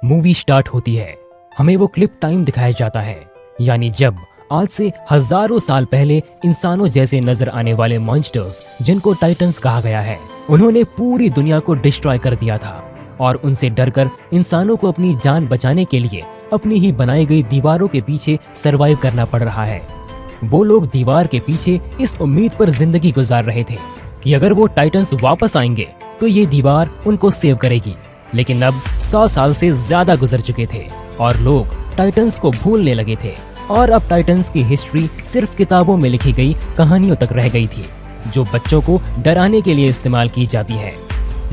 Movie start होती है। हमें वो क्लिप टाइम दिखाया जाता है, यानी जब आज से हजारों साल पहले इंसानों जैसे नजर आने वाले मॉन्स्टर्स, जिनको टाइटंस कहा गया है, उन्होंने पूरी दुनिया को डिस्ट्रॉय कर दिया था और उनसे डरकर इंसानों को अपनी जान बचाने के लिए अपनी ही बनाई गई दीवारों के पीछे सरवाइव करना पड़ रहा है। वो लोग दीवार के पीछे इस उम्मीद पर जिंदगी गुजार रहे थे कि अगर वो टाइटंस वापस आएंगे तो ये दीवार उनको सेव करेगी। लेकिन अब 100 साल से ज्यादा गुजर चुके थे और लोग टाइटंस को भूलने लगे थे और अब टाइटंस की हिस्ट्री सिर्फ किताबों में लिखी गई कहानियों तक रह गई थी, जो बच्चों को डराने के लिए इस्तेमाल की जाती है।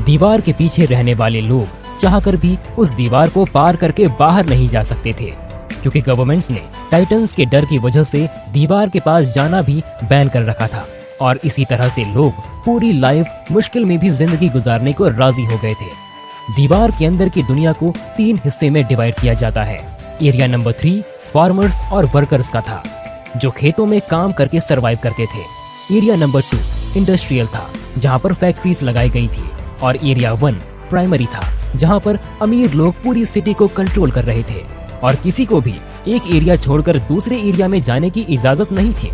दीवार के पीछे रहने वाले लोग चाहकर भी उस दीवार को पार करके बाहर नहीं जा सकते थे, क्योंकि गवर्नमेंट्स ने टाइटंस के डर की वजह से दीवार के पास जाना भी बैन कर रखा था। और इसी तरह से लोग पूरी लाइफ मुश्किल में भी जिंदगी गुजारने को राजी हो गए थे। दीवार के अंदर की दुनिया को 3 हिस्से में डिवाइड किया जाता है। एरिया नंबर 3 फार्मर्स और वर्कर्स का था, जो खेतों में काम करके सरवाइव करते थे। एरिया नंबर 2 इंडस्ट्रियल था, जहां पर फैक्ट्रीज लगाई गई थी। और एरिया 1 प्राइमरी था, जहां पर अमीर लोग पूरी सिटी को कंट्रोल कर रहे थे और किसी को भी एक एरिया छोड़कर दूसरे एरिया में जाने की इजाजत नहीं थी।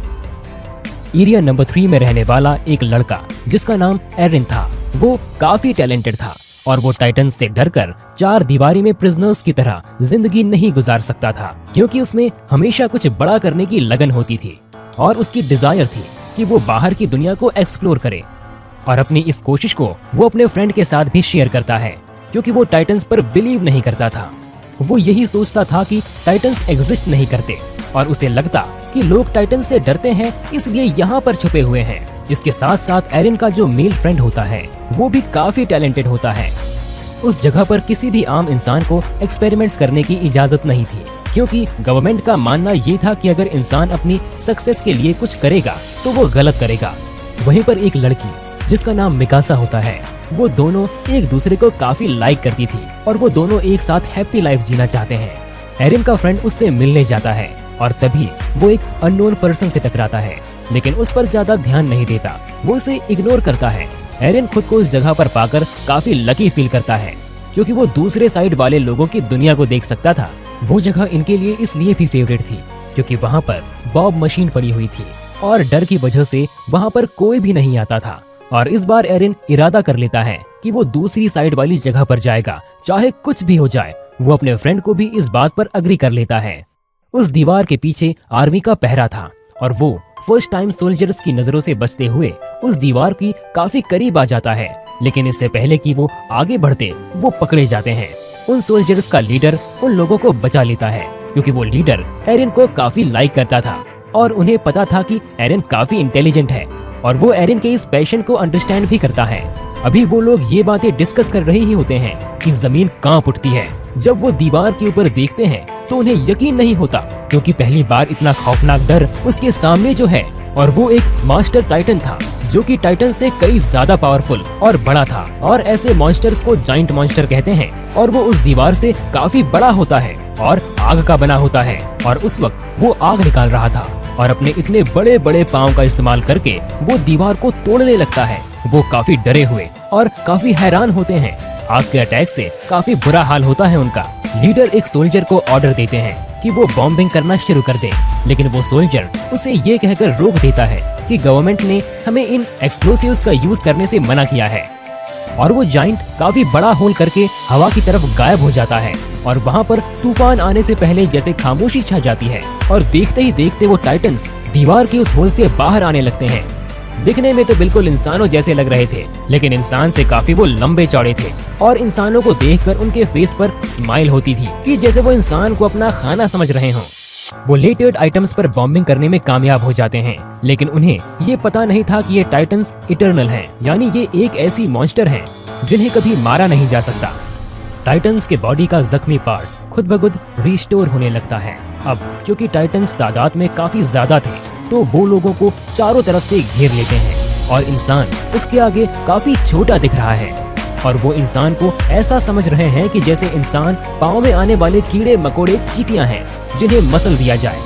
एरिया नंबर 3 में रहने वाला एक लड़का जिसका नाम एरिन था, वो काफी टैलेंटेड था और वो टाइटंस से डरकर 4 दीवारी में प्रिजनर्स की तरह जिंदगी नहीं गुजार सकता था, क्योंकि उसमें हमेशा कुछ बड़ा करने की लगन होती थी और उसकी डिजायर थी कि वो बाहर की दुनिया को एक्सप्लोर करे। और अपनी इस कोशिश को वो अपने फ्रेंड के साथ भी शेयर करता है, क्योंकि वो टाइटंस पर बिलीव नहीं करता था। वो यही सोचता था कि टाइटंस एग्जिस्ट नहीं करते और उसे लगता कि लोग टाइटंस से डरते हैं, इसलिए यहाँ पर छुपे हुए हैं। इसके साथ साथ एरिन का जो मेल फ्रेंड होता है वो भी काफी टैलेंटेड होता है। उस जगह पर किसी भी आम इंसान को एक्सपेरिमेंट्स करने की इजाजत नहीं थी, क्योंकि गवर्नमेंट का मानना ये था कि अगर इंसान अपनी सक्सेस के लिए कुछ करेगा तो वो गलत करेगा। वहीं पर एक लड़की जिसका नाम मिकासा होता है, वो दोनों एक दूसरे को काफी लाइक करती थी और वो दोनों एक साथ हैप्पी लाइफ जीना चाहते हैं। एरिन का फ्रेंड उससे मिलने जाता है और तभी वो एक अननोन पर्सन से टकराता है, लेकिन उस पर ज्यादा ध्यान नहीं देता, वो उसे इग्नोर करता है। एरिन खुद को उस जगह पर पाकर काफी लकी फील करता है, क्योंकि वो दूसरे साइड वाले लोगों की दुनिया को देख सकता था। वो जगह इनके लिए इसलिए भी फेवरेट थी क्योंकि वहाँ पर बॉब मशीन पड़ी हुई थी और डर की वजह से वहाँ पर कोई भी नहीं आता था। और इस बार एरिन इरादा कर लेता है कि वो दूसरी साइड वाली जगह पर जाएगा, चाहे कुछ भी हो जाए। वो अपने फ्रेंड को भी इस बात पर अग्री कर लेता है। उस दीवार के पीछे आर्मी का पहरा था और वो फर्स्ट टाइम सोल्जर्स की नजरों से बचते हुए उस दीवार की काफी करीब आ जाता है, लेकिन इससे पहले कि वो आगे बढ़ते वो पकड़े जाते हैं। उन सोल्जर्स का लीडर उन लोगों को बचा लेता है, क्योंकि वो लीडर एरिन को काफी लाइक करता था और उन्हें पता था कि एरिन काफी इंटेलिजेंट है और वो एरिन के इस पैशन को अंडरस्टैंड भी करता है। अभी वो लोग ये बातें डिस्कस कर रहे ही होते हैं कि जमीन कांप उठती है। जब वो दीवार के ऊपर देखते हैं तो उन्हें यकीन नहीं होता, क्योंकि पहली बार इतना खौफनाक डर उसके सामने जो है, और वो एक मास्टर टाइटन था जो कि टाइटन से कई ज्यादा पावरफुल और बड़ा था। और ऐसे मॉन्स्टर्स को जाइंट मॉन्स्टर कहते हैं और वो उस दीवार से काफी बड़ा होता है और आग का बना होता है। और उस वक्त वो आग निकाल रहा था और अपने इतने बड़े बड़े पाँव का इस्तेमाल करके वो दीवार को तोड़ने लगता है। वो काफी डरे हुए और काफी हैरान होते हैं। आग के अटैक से काफी बुरा हाल होता है उनका। लीडर एक सोल्जर को ऑर्डर देते हैं कि वो बॉम्बिंग करना शुरू कर दे, लेकिन वो सोल्जर उसे ये कहकर रोक देता है कि गवर्नमेंट ने हमें इन एक्सप्लोसिव्स का यूज करने से मना किया है। और वो जाइंट काफी बड़ा होल करके हवा की तरफ गायब हो जाता है और वहाँ पर तूफान आने से पहले जैसे खामोशी छा जाती है और देखते ही देखते वो टाइटंस दीवार के उस होल से बाहर आने लगते हैं। दिखने में तो बिल्कुल इंसानों जैसे लग रहे थे, लेकिन इंसान से काफी वो लंबे चौड़े थे और इंसानों को देखकर उनके फेस पर स्माइल होती थी कि जैसे वो इंसान को अपना खाना समझ रहे हों। वो लेटेड आइटम्स पर बॉम्बिंग करने में कामयाब हो जाते हैं, लेकिन उन्हें ये पता नहीं था कि ये टाइटंस इटर्नल हैं, यानी ये एक ऐसी मॉन्स्टर हैं जिन्हें कभी मारा नहीं जा सकता। टाइटंस के बॉडी का जख्मी पार्ट खुद ब खुद रिस्टोर होने लगता है। अब क्योंकि टाइटंस तादाद में काफी ज्यादा थे तो वो लोगों को चारों तरफ से घेर लेते हैं और इंसान उसके आगे काफी छोटा दिख रहा है। और वो इंसान को ऐसा समझ रहे हैं कि जैसे इंसान पाँव में आने वाले कीड़े मकोड़े चींटियां हैं जिन्हें मसल दिया जाए,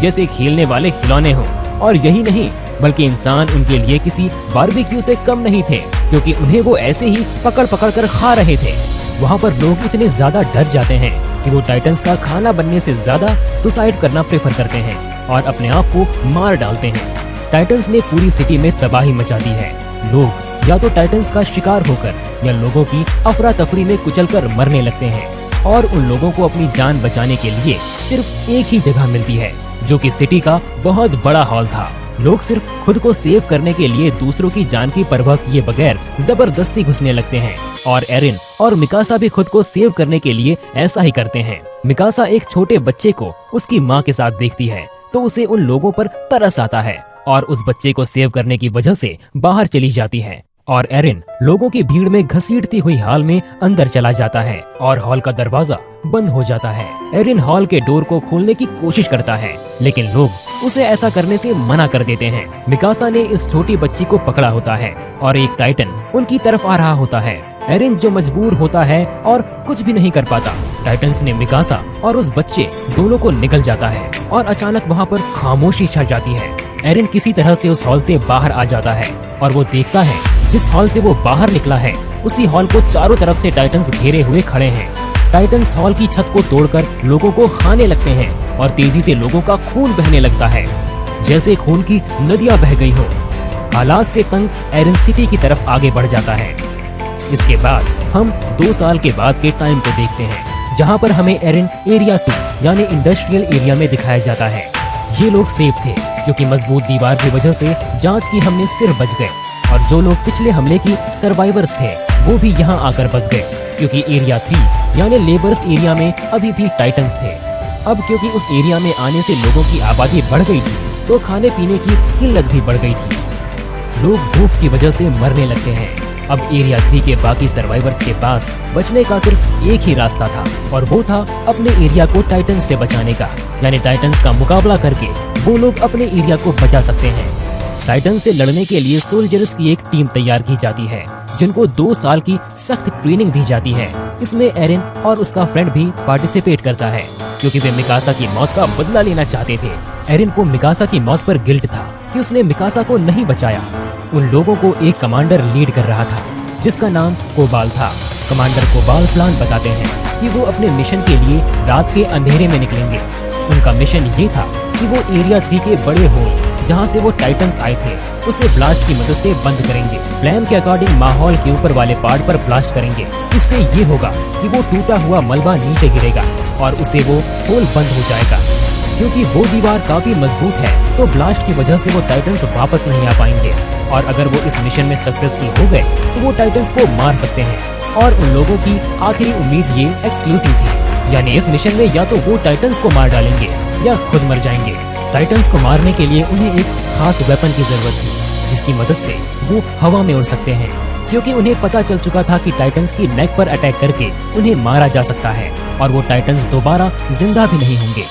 जैसे खेलने वाले खिलौने हों। और यही नहीं, बल्कि इंसान उनके लिए किसी बारबेक्यू से कम नहीं थे, क्योंकि उन्हें वो ऐसे ही पकड़ पकड़ कर खा रहे थे। वहाँ पर लोग इतने ज्यादा डर जाते हैं कि वो टाइटन्स का खाना बनने से ज्यादा सुसाइड करना प्रेफर करते हैं और अपने आप को मार डालते हैं। टाइटन्स ने पूरी सिटी में तबाही मचा दी है। लोग या तो टाइटन्स का शिकार होकर या लोगों की अफरा तफरी में कुचलकर मरने लगते हैं और उन लोगों को अपनी जान बचाने के लिए सिर्फ एक ही जगह मिलती है, जो कि सिटी का बहुत बड़ा हॉल था। लोग सिर्फ खुद को सेव करने के लिए दूसरों की जान की परवाह किए बगैर जबरदस्ती घुसने लगते हैं और एरिन और मिकासा भी खुद को सेव करने के लिए ऐसा ही करते हैं। मिकासा एक छोटे बच्चे को उसकी माँ के साथ देखती है तो उसे उन लोगों पर तरस आता है और उस बच्चे को सेव करने की वजह से बाहर चली जाती है और एरिन लोगों की भीड़ में घसीटती हुई हॉल में अंदर चला जाता है और हॉल का दरवाजा बंद हो जाता है। एरिन हॉल के डोर को खोलने की कोशिश करता है लेकिन लोग उसे ऐसा करने से मना कर देते हैं। मिकासा ने इस छोटी बच्ची को पकड़ा होता है और एक टाइटन उनकी तरफ आ रहा होता है। एरिन जो मजबूर होता है और कुछ भी नहीं कर पाता। टाइटन्स ने मिकासा और उस बच्चे दोनों को निकल जाता है और अचानक वहाँ पर खामोशी छा जाती है। एरिन किसी तरह से उस हॉल से बाहर आ जाता है और वो देखता है जिस हॉल से वो बाहर निकला है उसी हॉल को चारों तरफ से टाइटन्स घेरे हुए खड़े हैं। टाइटन्स हॉल की छत को तोड़कर लोगों को खाने लगते हैं और तेजी से लोगों का खून बहने लगता है जैसे खून की नदियां बह गई हो। हालात से तंग एरिन सिटी की तरफ आगे बढ़ जाता है। इसके बाद हम 2 साल के बाद के टाइम को देखते हैं जहाँ पर हमें एरिन एरिया 2 यानी इंडस्ट्रियल एरिया में दिखाया जाता है। ये लोग सेफ थे क्योंकि मजबूत दीवार की वजह से जांच की हमने सिर बच गए और जो लोग पिछले हमले की सर्वाइवर्स थे वो भी यहाँ आकर बच गए क्योंकि एरिया 3 यानी लेबर्स एरिया में अभी भी टाइटन्स थे। अब क्योंकि उस एरिया में आने से लोगों की आबादी बढ़ गई थी तो खाने पीने की किल्लत भी बढ़ गई थी। लोग भूख की वजह से मरने लगते हैं। अब एरिया 3 के बाकी सर्वाइवर्स के पास बचने का सिर्फ एक ही रास्ता था और वो था अपने एरिया को टाइटन्स से बचाने का, यानी टाइटन्स का मुकाबला करके वो लोग अपने एरिया को बचा सकते हैं। टाइटन से लड़ने के लिए सोल्जर्स की एक टीम तैयार की जाती है जिनको 2 साल की सख्त ट्रेनिंग दी जाती है। इसमें एरिन और उसका फ्रेंड भी पार्टिसिपेट करता है क्योंकि वे मिकासा की मौत का बदला लेना चाहते थे। एरिन को मिकासा की मौत पर गिल्ट था कि उसने मिकासा को नहीं बचाया। उन लोगों को एक कमांडर लीड कर रहा था जिसका नाम कोबाल था। कमांडर कोबाल प्लान बताते हैं कि वो अपने मिशन के लिए रात के अंधेरे में निकलेंगे। उनका मिशन ये था कि वो एरिया 3 के बड़े होल जहाँ से वो टाइटन्स आए थे उसे ब्लास्ट की मदद से बंद करेंगे। प्लान के अकॉर्डिंग माहौल के ऊपर वाले पार्ट पर ब्लास्ट करेंगे। इससे ये होगा कि वो टूटा हुआ मलबा नीचे गिरेगा और उससे वो होल बंद हो जाएगा। क्योंकि वो दीवार काफी मजबूत है तो ब्लास्ट की वजह से वो टाइटन्स वापस नहीं आ पाएंगे और अगर वो इस मिशन में सक्सेसफुल हो गए तो वो टाइटन्स को मार सकते हैं। और उन लोगों की आखिरी उम्मीद ये एक्सक्लूसिव थी, यानी इस मिशन में या तो वो टाइटन्स को मार डालेंगे या खुद मर जाएंगे। टाइटन्स को मारने के लिए उन्हें एक खास वेपन की जरूरत थी जिसकी मदद से वो हवा में उड़ सकते हैं क्योंकि उन्हें पता चल चुका था कि टाइटन्स की नेक पर अटैक करके उन्हें मारा जा सकता है और वो टाइटन्स दोबारा जिंदा भी नहीं होंगे।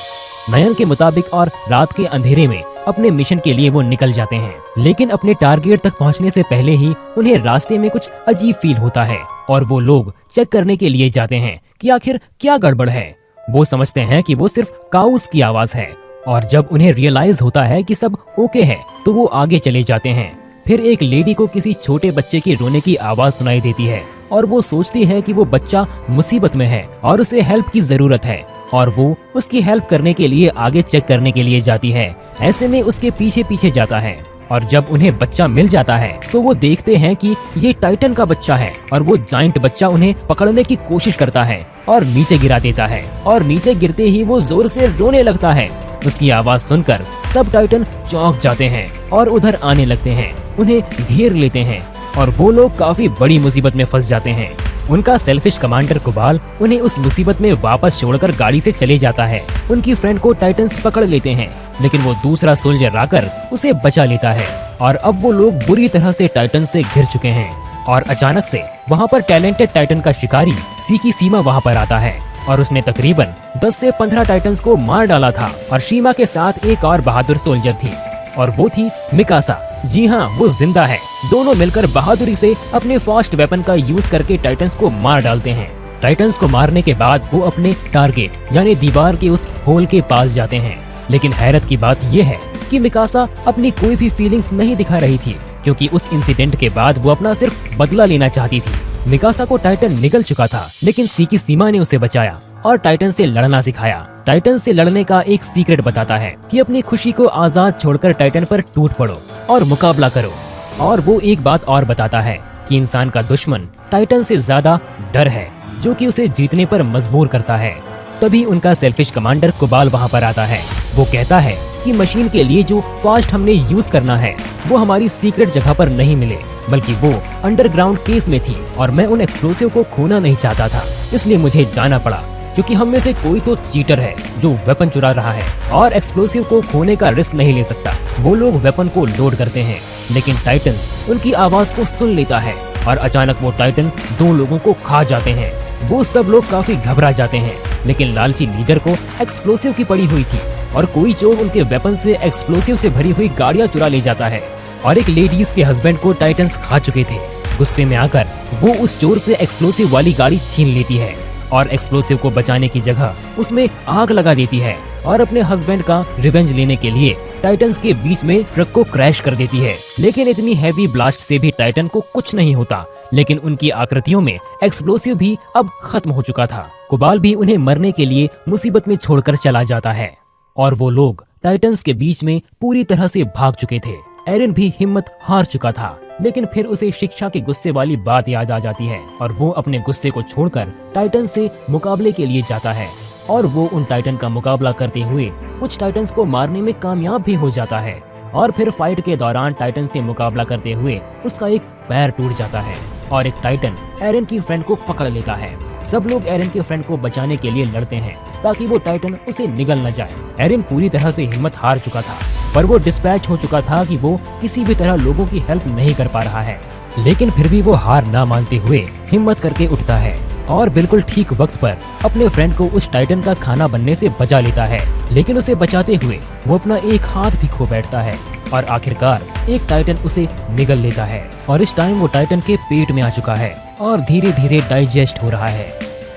नयन के मुताबिक और रात के अंधेरे में अपने मिशन के लिए वो निकल जाते हैं, लेकिन अपने टारगेट तक पहुंचने से पहले ही उन्हें रास्ते में कुछ अजीब फील होता है और वो लोग चेक करने के लिए जाते हैं कि आखिर क्या गड़बड़ है। वो समझते हैं कि वो सिर्फ काउस की आवाज है और जब उन्हें रियलाइज होता है कि सब ओके है तो वो आगे चले जाते हैं। फिर एक लेडी को किसी छोटे बच्चे की रोने की आवाज सुनाई देती है और वो सोचती है कि वो बच्चा मुसीबत में है और उसे हेल्प की जरूरत है और वो उसकी हेल्प करने के लिए आगे चेक करने के लिए जाती है। ऐसे में उसके पीछे पीछे जाता है और जब उन्हें बच्चा मिल जाता है तो वो देखते हैं कि ये टाइटन का बच्चा है और वो जाइंट बच्चा उन्हें पकड़ने की कोशिश करता है और नीचे गिरा देता है और नीचे गिरते ही वो जोर से रोने लगता है। उसकी आवाज सुनकर सब टाइटन चौंक जाते हैं और उधर आने लगते हैं, उन्हें घेर लेते हैं और वो लोग काफी बड़ी मुसीबत में फंस जाते हैं। उनका सेल्फिश कमांडर कुबाल उन्हें उस मुसीबत में वापस छोड़कर गाड़ी से चले जाता है। उनकी फ्रेंड को टाइटन्स पकड़ लेते हैं लेकिन वो दूसरा सोल्जर आकर उसे बचा लेता है और अब वो लोग बुरी तरह से टाइटन से घिर चुके हैं। और अचानक से वहाँ पर टैलेंटेड टाइटन का शिकारी सी की सीमा वहाँ पर आता है और उसने तकरीबन 10 से 15 टाइटन्स को मार डाला था और शीमा के साथ एक और बहादुर सोल्जर थी और वो थी मिकासा। जी हाँ, वो जिंदा है। दोनों मिलकर बहादुरी से अपने फास्ट वेपन का यूज करके टाइटन्स को मार डालते हैं। टाइटन्स को मारने के बाद वो अपने टारगेट यानी दीवार के उस होल के पास जाते हैं, लेकिन हैरत की बात ये है कि मिकासा अपनी कोई भी फीलिंग्स नहीं दिखा रही थी क्योंकि उस इंसिडेंट के बाद वो अपना सिर्फ बदला लेना चाहती थी मिकासा को टाइटन निगल चुका था, लेकिन सीकी सीमा ने उसे बचाया और टाइटन से लड़ना सिखाया। टाइटन से लड़ने का एक सीक्रेट बताता है कि अपनी खुशी को आजाद छोड़कर टाइटन पर टूट पड़ो और मुकाबला करो। और वो एक बात और बताता है कि इंसान का दुश्मन टाइटन से ज्यादा डर है, जो कि उसे जीतने पर मजबूर करता है। तभी उनका सेल्फिश कमांडर कुबाल वहाँ पर आता है। वो कहता है कि मशीन के लिए जो फास्ट हमने यूज करना है वो हमारी सीक्रेट जगह पर नहीं मिले, बल्कि वो अंडरग्राउंड केस में थी और मैं उन एक्सप्लोसिव को खोना नहीं चाहता था, इसलिए मुझे जाना पड़ा, क्योंकि हम में से कोई तो चीटर है जो वेपन चुरा रहा है और एक्सप्लोसिव को खोने का रिस्क नहीं ले सकता। वो लोग वेपन को लोड करते हैं, लेकिन टाइटन्स उनकी आवाज को सुन लेता है और अचानक वो टाइटन 2 लोगों को खा जाते हैं। वो सब लोग काफी घबरा जाते हैं, लेकिन लालची लीडर को एक्सप्लोसिव की पड़ी हुई थी और कोई चोर उनके वेपन से एक्सप्लोसिव से भरी हुई गाड़ियां चुरा ले जाता है। और एक लेडीज के हस्बैंड को टाइटन्स खा चुके थे। गुस्से में आकर वो उस चोर से एक्सप्लोसिव वाली गाड़ी छीन लेती है और एक्सप्लोसिव को बचाने की जगह उसमें आग लगा देती है और अपने हस्बैंड का रिवेंज लेने के लिए टाइटन्स के बीच में ट्रक को क्रैश कर देती है। लेकिन इतनी हैवी ब्लास्ट से भी टाइटन को कुछ नहीं होता, लेकिन उनकी आकृतियों में एक्सप्लोसिव भी अब खत्म हो चुका था। कुबाल भी उन्हें मरने के लिए मुसीबत में छोड़कर चला जाता है और वो लोग टाइटन्स के बीच में पूरी तरह से भाग चुके थे। एरिन भी हिम्मत हार चुका था, लेकिन फिर उसे शिक्षा के गुस्से वाली बात याद आ जाती है और वो अपने गुस्से को छोड़कर टाइटन से मुकाबले के लिए जाता है और वो उन टाइटन का मुकाबला करते हुए कुछ टाइटन्स को मारने में कामयाब भी हो जाता है। और फिर फाइट के दौरान टाइटन से मुकाबला करते हुए उसका एक पैर टूट जाता है और एक टाइटन एरिन की फ्रेंड को पकड़ लेता है। सब लोग एरिन के फ्रेंड को बचाने के लिए लड़ते हैं ताकि वो टाइटन उसे निगल न जाए। एरिन पूरी तरह से हिम्मत हार चुका था, पर वो डिस्पैच हो चुका था कि वो किसी भी तरह लोगों की हेल्प नहीं कर पा रहा है। लेकिन फिर भी वो हार ना मानते हुए हिम्मत करके उठता है और बिल्कुल ठीक वक्त पर अपने फ्रेंड को उस टाइटन का खाना बनने से बचा लेता है। लेकिन उसे बचाते हुए वो अपना एक हाथ भी खो बैठता है और आखिरकार एक टाइटन उसे निगल लेता है और इस टाइम वो टाइटन के पेट में आ चुका है और धीरे धीरे डाइजेस्ट हो रहा है।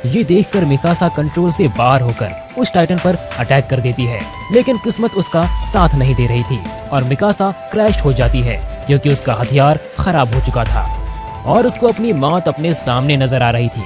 ये देखकर मिकासा कंट्रोल से बाहर होकर उस टाइटन पर अटैक कर देती है, लेकिन किस्मत उसका साथ नहीं दे रही थी और मिकासा क्रैश हो जाती है क्योंकि उसका हथियार खराब हो चुका था और उसको अपनी मौत अपने सामने नजर आ रही थी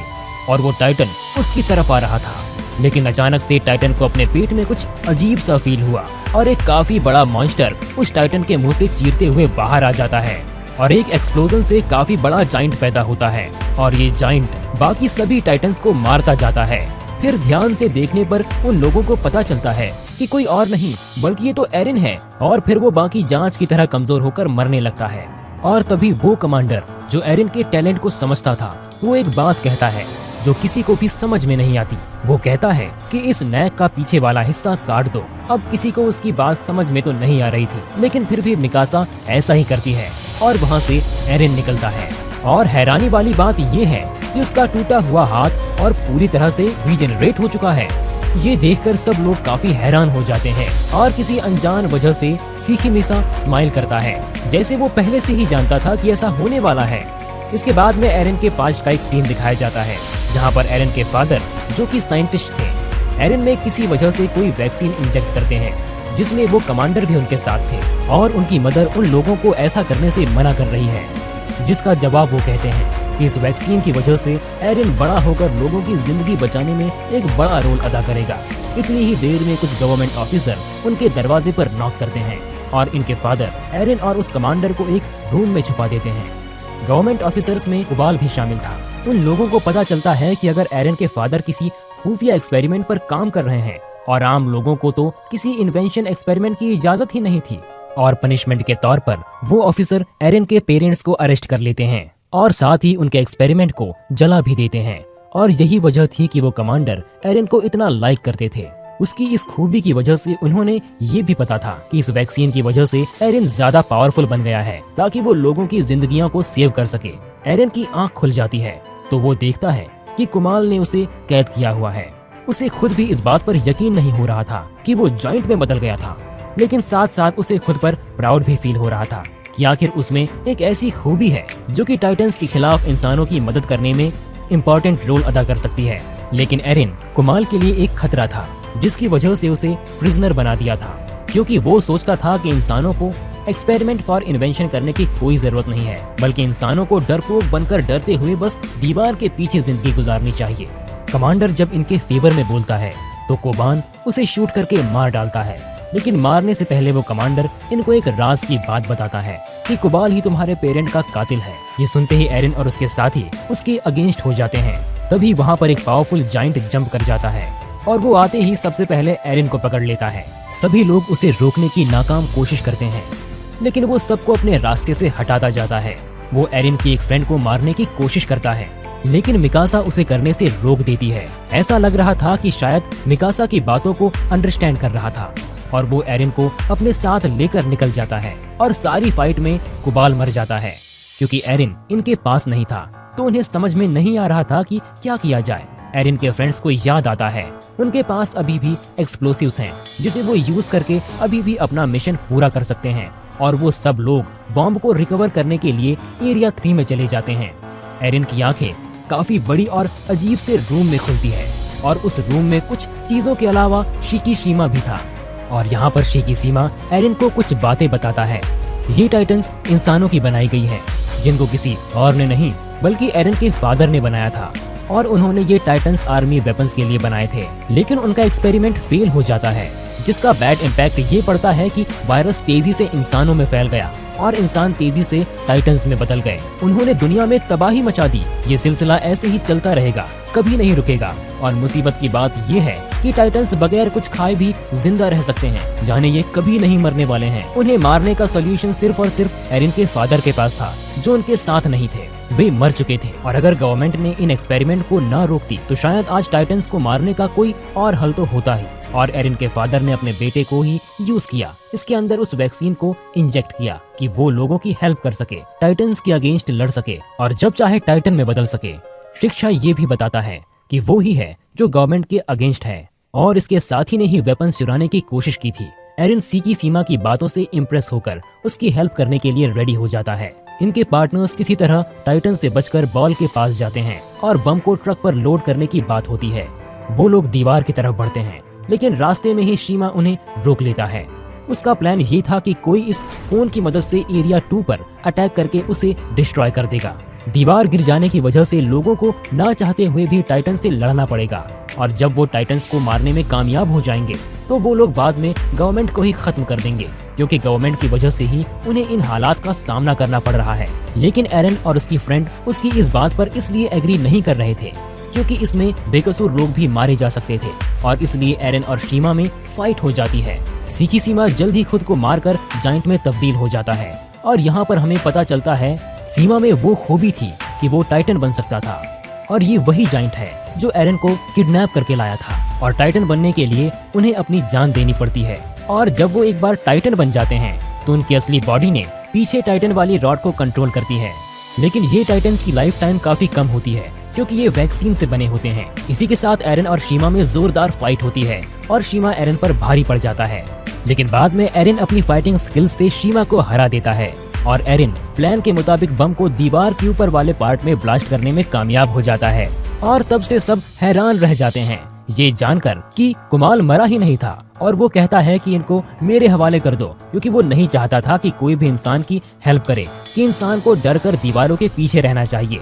और वो टाइटन उसकी तरफ आ रहा था। लेकिन अचानक से टाइटन को अपने पेट में कुछ अजीब सा फील हुआ और एक काफी बड़ा मॉन्स्टर उस टाइटन के मुंह से चीरते हुए बाहर आ जाता है और एक एक्सप्लोजन से काफी बड़ा जाइंट पैदा होता है और ये जाइंट बाकी सभी टाइटन्स को मारता जाता है। फिर ध्यान से देखने पर उन लोगों को पता चलता है कि कोई और नहीं बल्कि ये तो एरिन है और फिर वो बाकी जांच की तरह कमजोर होकर मरने लगता है। और तभी वो कमांडर जो एरिन के टैलेंट को समझता था वो एक बात कहता है जो किसी को भी समझ में नहीं आती। वो कहता है कि इस नैक का पीछे वाला हिस्सा काट दो। अब किसी को उसकी बात समझ में तो नहीं आ रही थी, लेकिन फिर भी मिकासा ऐसा ही करती है और वहाँ से एरिन निकलता है। और हैरानी वाली बात ये है कि उसका टूटा हुआ हाथ और पूरी तरह से रीजेनरेट हो चुका है। ये देखकर सब लोग काफी हैरान हो जाते हैं और किसी अनजान वजह से सीखीमिसा स्माइल करता है, जैसे वो पहले से ही जानता था कि ऐसा होने वाला है। इसके बाद में एरिन के पास्ट का एक सीन दिखाया जाता है जहाँ पर एरिन के फादर जो कि साइंटिस्ट थे, एरिन में किसी वजह से कोई वैक्सीन इंजेक्ट करते हैं जिसमें वो कमांडर भी उनके साथ थे और उनकी मदर उन लोगों को ऐसा करने से मना कर रही है, जिसका जवाब वो कहते हैं कि इस वैक्सीन की वजह से एरिन बड़ा होकर लोगों की जिंदगी बचाने में एक बड़ा रोल अदा करेगा। इतनी ही देर में कुछ गवर्नमेंट ऑफिसर उनके दरवाजे पर नॉक करते हैं और इनके फादर एरिन और उस कमांडर को एक रूम में छुपा देते हैं। गवर्नमेंट ऑफिसर्स में कुबाल भी शामिल था। उन लोगों को पता चलता है कि अगर एरिन के फादर किसी खुफिया एक्सपेरिमेंट पर काम कर रहे हैं और आम लोगों को तो किसी इन्वेंशन एक्सपेरिमेंट की इजाजत ही नहीं थी, और पनिशमेंट के तौर पर वो ऑफिसर एरिन के पेरेंट्स को अरेस्ट कर लेते हैं और साथ ही उनके एक्सपेरिमेंट को जला भी देते हैं। और यही वजह थी कि वो कमांडर एरिन को इतना लाइक करते थे। उसकी इस खूबी की वजह से उन्होंने ये भी पता था कि इस वैक्सीन की वजह से एरिन ज्यादा पावरफुल बन गया है ताकि वो लोगों की जिंदगियों को सेव कर सके। एरिन की आंख खुल जाती है तो वो देखता है कि कुमाल ने उसे कैद किया हुआ है। उसे खुद भी इस बात पर यकीन नहीं हो रहा था कि वो जॉइंट में बदल गया था, लेकिन साथ साथ उसे खुद पर प्राउड भी फील हो रहा था कि आखिर उसमें एक ऐसी खूबी है जो कि टाइटन्स के खिलाफ इंसानों की मदद करने में इम्पोर्टेंट रोल अदा कर सकती है। लेकिन एरिन कुमाल के लिए एक खतरा था जिसकी वजह से उसे प्रिजनर बना दिया था, क्योंकि वो सोचता था कि इंसानों को एक्सपेरिमेंट फॉर इन्वेंशन करने की कोई जरूरत नहीं है, बल्कि इंसानों को डरपोक बनकर डरते हुए बस दीवार के पीछे जिंदगी गुजारनी चाहिए। कमांडर जब इनके फेवर में बोलता है तो कोबान उसे शूट करके मार डालता है, लेकिन मारने से पहले वो कमांडर इनको एक राज की बात बताता है कि कुबाल ही तुम्हारे पेरेंट का कातिल है। ये सुनते ही एरिन और उसके साथी उसके अगेंस्ट हो जाते हैं। तभी वहाँ पर एक पावरफुल जाइंट जंप कर जाता है और वो आते ही सबसे पहले एरिन को पकड़ लेता है। सभी लोग उसे रोकने की नाकाम कोशिश करते हैं, लेकिन वो सबको अपने रास्ते से हटाता जाता है। वो एरिन की एक फ्रेंड को मारने की कोशिश करता है, लेकिन मिकासा उसे करने से रोक देती है। ऐसा लग रहा था कि शायद मिकासा की बातों को अंडरस्टैंड कर रहा था और वो एरिन को अपने साथ लेकर निकल जाता है और सारी फाइट में कुबाल मर जाता है। क्योंकि एरिन इनके पास नहीं था तो उन्हें समझ में नहीं आ रहा था कि क्या किया जाए। एरिन के फ्रेंड्स को याद आता है उनके पास अभी भी एक्सप्लोसिव्स हैं जिसे वो यूज करके अभी भी अपना मिशन पूरा कर सकते हैं, और वो सब लोग बॉम्ब को रिकवर करने के लिए एरिया 3 में चले जाते हैं। एरिन की आंखें काफी बड़ी और अजीब से रूम में खुलती है और उस रूम में कुछ चीजों के अलावा शिकीशिमा भी था, और यहाँ पर शिकीशिमा एरिन को कुछ बातें बताता है। ये टाइटन्स इंसानों की बनाई गई हैं, जिनको किसी और ने नहीं बल्कि एरिन के फादर ने बनाया था, और उन्होंने ये टाइटन्स आर्मी वेपन्स के लिए बनाए थे। लेकिन उनका एक्सपेरिमेंट फेल हो जाता है, जिसका बैड इम्पैक्ट ये पड़ता है कि वायरस तेजी से इंसानों में फैल गया और इंसान तेजी से टाइटन्स में बदल गए। उन्होंने दुनिया में तबाही मचा दी। ये सिलसिला ऐसे ही चलता रहेगा, कभी नहीं रुकेगा। और मुसीबत की बात ये है कि टाइटन्स बगैर कुछ खाए भी जिंदा रह सकते हैं, जाने ये कभी नहीं मरने वाले हैं। उन्हें मारने का सोल्यूशन सिर्फ और सिर्फ एरिन के फादर के पास था, जो उनके साथ नहीं थे, वे मर चुके थे। और अगर गवर्नमेंट ने इन एक्सपेरिमेंट को ना रोकती तो शायद आज टाइटन्स को मारने का कोई और हल तो होता ही। और एरिन के फादर ने अपने बेटे को ही यूज किया, इसके अंदर उस वैक्सीन को इंजेक्ट किया कि वो लोगों की हेल्प कर सके, टाइटन्स के अगेंस्ट लड़ सके और जब चाहे टाइटन में बदल सके। शिक्षा ये भी बताता है कि वो ही है जो गवर्नमेंट के अगेंस्ट है, और इसके साथी ने ही वेपन्स चुराने की कोशिश की थी। एरिन शिकीशिमा की बातों से इम्प्रेस होकर उसकी हेल्प करने के लिए रेडी हो जाता है। इनके पार्टनर्स किसी तरह टाइटन से बचकर बॉल के पास जाते हैं और बम को ट्रक पर लोड करने की बात होती है। वो लोग दीवार की तरफ बढ़ते हैं, लेकिन रास्ते में ही शीमा उन्हें रोक लेता है। उसका प्लान ये था कि कोई इस फोन की मदद से एरिया 2 पर अटैक करके उसे डिस्ट्रॉय कर देगा। दीवार गिर जाने की वजह से लोगों को ना चाहते हुए भी टाइटन से लड़ना पड़ेगा, और जब वो टाइटन्स को मारने में कामयाब हो जाएंगे तो वो लोग बाद में गवर्नमेंट को ही खत्म कर देंगे, क्योंकि गवर्नमेंट की वजह से ही उन्हें इन हालात का सामना करना पड़ रहा है। लेकिन एरन और उसकी फ्रेंड उसकी इस बात पर इसलिए एग्री नहीं कर रहे थे क्योंकि इसमें बेकसूर लोग भी मारे जा सकते थे, और इसलिए एरन और शीमा में फाइट हो जाती है। शिकीशिमा जल्द ही खुद को मारकर जाइंट में तब्दील हो जाता है, और यहाँ पर हमें पता चलता है सीमा में वो खूबी थी कि वो टाइटन बन सकता था, और ये वही जाइंट है जो एरन को किडनैप करके लाया था। और टाइटन बनने के लिए उन्हें अपनी जान देनी पड़ती है, और जब वो एक बार टाइटन बन जाते हैं तो उनकी असली बॉडी ने पीछे टाइटन वाली रॉड को कंट्रोल करती है। लेकिन ये टाइटन्स की लाइफ टाइम काफी कम होती है क्योंकि ये वैक्सीन से बने होते हैं। इसी के साथ एरन और शीमा में जोरदार फाइट होती है और शीमा एरन पर भारी पड़ जाता है, लेकिन बाद में एरन अपनी फाइटिंग स्किल्स से शीमा को हरा देता है, और एरन प्लान के मुताबिक बम को दीवार के ऊपर वाले पार्ट में ब्लास्ट करने में कामयाब हो जाता है। और तब से सब हैरान रह जाते हैं ये जानकर कि कुमाल मरा ही नहीं था, और वो कहता है कि इनको मेरे हवाले कर दो, क्योंकि वो नहीं चाहता था कि कोई भी इंसान की हेल्प करे, कि इंसान को डर कर दीवारों के पीछे रहना चाहिए।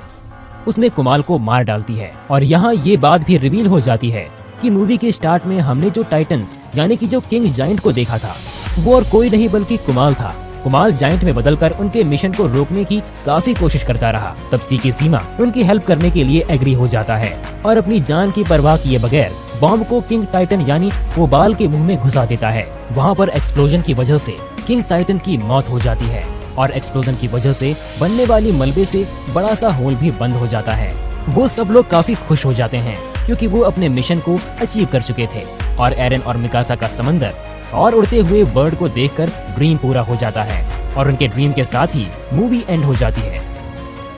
उसमें कुमाल को मार डालती है, और यहाँ ये बात भी रिवील हो जाती है कि मूवी के स्टार्ट में हमने जो टाइटन्स यानी कि जो किंग जाइंट को देखा था वो और कोई नहीं बल्कि कुमाल था। कुमाल जाइंट में बदलकर उनके मिशन को रोकने की काफी कोशिश करता रहा। तब शिकीशिमा उनकी हेल्प करने के लिए एग्री हो जाता है और अपनी जान की परवाह किए बगैर बॉम्ब को किंग टाइटन यानी कोबाल के मुंह में घुसा देता है। वहाँ पर एक्सप्लोजन की वजह से किंग टाइटन की मौत हो जाती है, और एक्सप्लोजन की वजह से बनने वाली मलबे से बड़ा सा होल भी बंद हो जाता है। वो सब लोग काफी खुश हो जाते हैं क्योंकि वो अपने मिशन को अचीव कर चुके थे, और एरन और मिकासा का समंदर और उड़ते हुए बर्ड को देखकर ड्रीम पूरा हो जाता है, और उनके ड्रीम के साथ ही मूवी एंड हो जाती है।